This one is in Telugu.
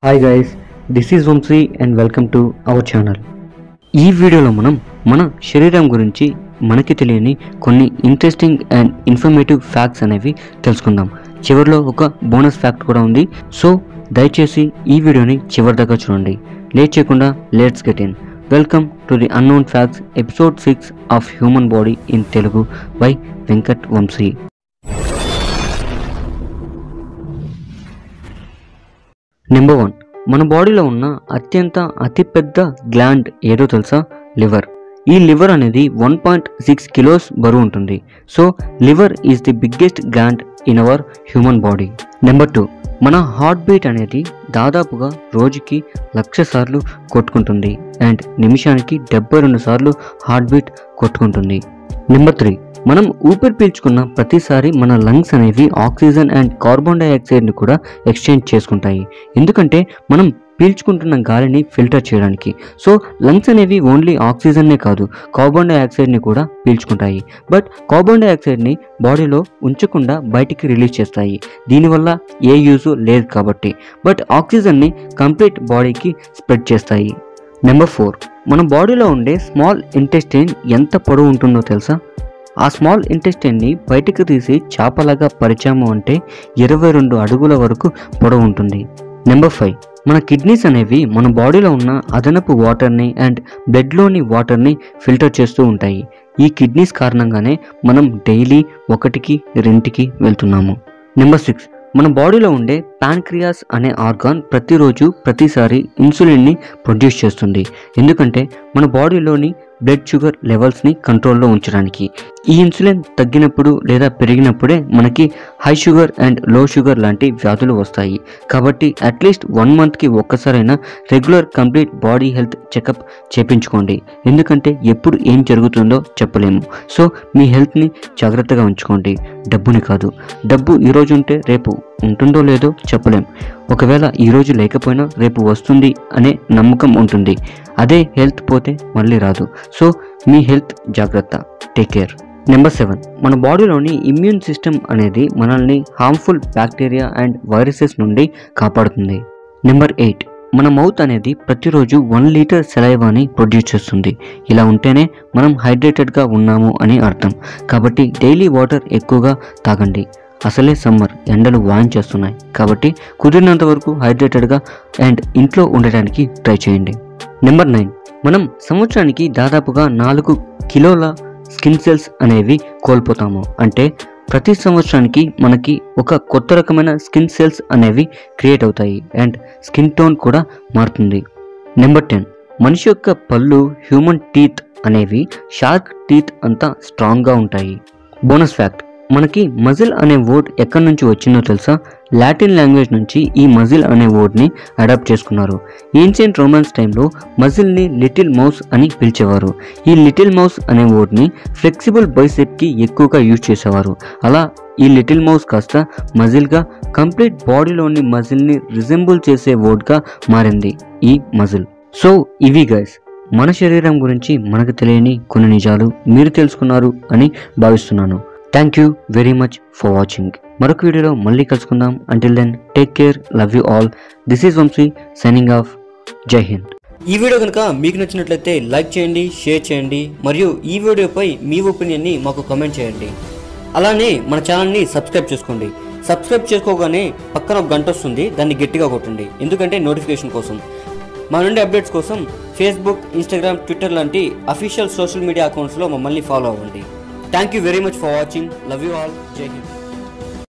Hi guys, this is Vamshi and welcome to our channel. ఈ వీడియోలో మనం మన శరీరం గురించి మనకి తెలియని కొన్ని ఇంట్రెస్టింగ్ అండ్ ఇన్ఫర్మేటివ్ ఫ్యాక్ట్స్ అనేవి తెలుసుకుందాం. చివరిలో ఒక బోనస్ ఫ్యాక్ట్ కూడా ఉంది. సో దయచేసి ఈ వీడియోని చివరి దాకా చూడండి. లేట్ చేయకుండా let's get in. Welcome to the unknown facts episode 6 of human body in Telugu by Venkat Vamshi. Number 1, మన బాడీలో ఉన్న అతిపెద్ద గ్లాండ్ ఏదో తెలుసా? లివర్. ఈ లివర్ అనేది 1.6 కిలోస్ బరువు ఉంటుంది. So liver is the biggest gland in our human body. Number 2, మన హార్ట్ బీట్ అనేది దాదాపుగా రోజుకి 1,00,000 సార్లు కొట్టుకుంటుంది అండ్ నిమిషానికి 72 సార్లు హార్ట్ బీట్ కొట్టుకుంటుంది. నెంబర్ 3, మనం ఊపిరి పీల్చుకున్న ప్రతిసారి మన లంగ్స్ అనేవి ఆక్సిజన్ అండ్ కార్బన్ డైఆక్సైడ్ని కూడా ఎక్స్చేంజ్ చేసుకుంటాయి. ఎందుకంటే మనం పీల్చుకుంటున్న గాలిని ఫిల్టర్ చేయడానికి. సో లంగ్స్ అనేవి ఓన్లీ ఆక్సిజన్నే కాదు, కార్బన్ డైఆక్సైడ్ని కూడా పీల్చుకుంటాయి. బట్ కార్బన్ డైఆక్సైడ్ని బాడీలో ఉంచకుండా బయటికి రిలీజ్ చేస్తాయి. దీనివల్ల ఏ యూజు లేదు కాబట్టి. బట్ ఆక్సిజన్ని కంప్లీట్ బాడీకి స్ప్రెడ్ చేస్తాయి. నెంబర్ 4, మన బాడీలో ఉండే స్మాల్ ఇంటెస్టైన్ ఎంత పొడవు ఉంటుందో తెలుసా? ఆ స్మాల్ ఇంటెస్టైన్ని బయటకు తీసి చాపలాగా పరిచాము అంటే 22 అడుగుల వరకు పొడవు ఉంటుంది. నెంబర్ 5, మన కిడ్నీస్ అనేవి మన బాడీలో ఉన్న అదనపు వాటర్ని అండ్ బ్లడ్లోని వాటర్ని ఫిల్టర్ చేస్తూ ఉంటాయి. ఈ కిడ్నీస్ కారణంగానే మనం డైలీ 1కి 2కి వెళ్తున్నాము. నెంబర్ 6, మన బాడీలో ఉండే ప్యాన్క్రియాస్ అనే ఆర్గాన్ ప్రతిసారి ఇన్సులిన్ని ప్రొడ్యూస్ చేస్తుంది. ఎందుకంటే మన బాడీలోని బ్లడ్ షుగర్ లెవెల్స్ని కంట్రోల్లో ఉంచడానికి. ఈ ఇన్సులిన్ తగ్గినప్పుడు లేదా పెరిగినప్పుడే మనకి హై షుగర్ అండ్ లో షుగర్ లాంటి వ్యాధులు వస్తాయి. కాబట్టి అట్లీస్ట్ 1 మంత్కి ఒక్కసారైనా regular complete body health checkup చేయించుకోండి. ఎందుకంటే ఎప్పుడు ఏం జరుగుతుందో చెప్పలేము. సో మీ హెల్త్ని జాగ్రత్తగా ఉంచుకోండి. డబ్బుని కాదు. డబ్బు ఈరోజు ఉంటే రేపు ఉంటుందో లేదో చెప్పలేం. ఒకవేళ ఈరోజు లేకపోయినా రేపు వస్తుంది అనే నమ్మకం ఉంటుంది. అదే హెల్త్ పోతే మళ్ళీ రాదు. సో మీ హెల్త్ జాగ్రత్త. Take care. నెంబర్ 7, మన బాడీలోని ఇమ్యూన్ సిస్టమ్ అనేది మనల్ని హార్మ్ఫుల్ బ్యాక్టీరియా అండ్ వైరసెస్ నుండి కాపాడుతుంది. నెంబర్ 8, మన మౌత్ అనేది ప్రతిరోజు 1 లీటర్ సెలైవాని ప్రొడ్యూస్ చేస్తుంది. ఇలా ఉంటేనే మనం హైడ్రేటెడ్గా ఉన్నాము అని అర్థం. కాబట్టి డైలీ వాటర్ ఎక్కువగా తాగండి. అసలే సమ్మర్, ఎండలు వాయించేస్తున్నాయి. కాబట్టి కుదిరినంత వరకు హైడ్రేటెడ్గా అండ్ ఇంట్లో ఉండడానికి ట్రై చేయండి. నెంబర్ 9, మనం సంవత్సరానికి దాదాపుగా 4 కిలోల స్కిన్ సెల్స్ అనేవి కోల్పోతాము. అంటే ప్రతి సంవత్సరానికి మనకి ఒక కొత్త రకమైన స్కిన్ సెల్స్ అనేవి క్రియేట్ అవుతాయి అండ్ స్కిన్ టోన్ కూడా మారుతుంది. నెంబర్ 10, మనిషి యొక్క పళ్ళు హ్యూమన్ టీత్ అనేవి షార్క్ టీత్ అంతా స్ట్రాంగ్గా ఉంటాయి. బోనస్ ఫ్యాక్ట్, మనకి మజిల్ అనే వర్డ్ ఎక్కడి నుంచి వచ్చిందో తెలుసా? లాటిన్ లాంగ్వేజ్ నుంచి ఈ మజిల్ అనే వర్డ్ని అడాప్ట్ చేసుకున్నారు. ఏన్షియంట్ రోమన్స్ టైంలో మజిల్ని లిటిల్ మౌస్ అని పిలిచేవారు. ఈ లిటిల్ మౌస్ అనే వర్డ్ని ఫ్లెక్సిబుల్ బైసెప్కి ఎక్కువగా యూజ్ చేసేవారు. అలా ఈ లిటిల్ మౌస్ కాస్త మజిల్గా కంప్లీట్ బాడీలోని మజిల్ని రిజెంబుల్ చేసే వర్డ్గా మారింది ఈ మజిల్. సో ఇవి గైస్, మన శరీరం గురించి మనకు తెలియని కొన్ని నిజాలు మీరు తెలుసుకున్నారు అని భావిస్తున్నాను. Thank you very much for watching. మరొక వీడియోలో మళ్ళీ కలుసుకుందాం. Until then take care, love you all. This is Vamshi signing off. Jai Hind. ఈ వీడియో కనుక మీకు నచ్చినట్లయితే లైక్ చేయండి, షేర్ చేయండి మరియు ఈ వీడియోపై మీ ఒపీనియన్ని మాకు కామెంట్ చేయండి. అలానే మన ఛానల్ని సబ్స్క్రైబ్ చేసుకోండి. సబ్స్క్రైబ్ చేసుకోగానే పక్కన ఒక గంట వస్తుంది, దాన్ని గట్టిగా కొట్టండి. ఎందుకంటే నోటిఫికేషన్ కోసం. మా నుండి అప్డేట్స్ కోసం ఫేస్బుక్, ఇన్స్టాగ్రామ్, ట్విట్టర్ లాంటి అఫీషియల్ సోషల్ మీడియా అకౌంట్స్లో మమ్మల్ని ఫాలో అవ్వండి. Thank you very much for watching. Love you all. Jai Hind.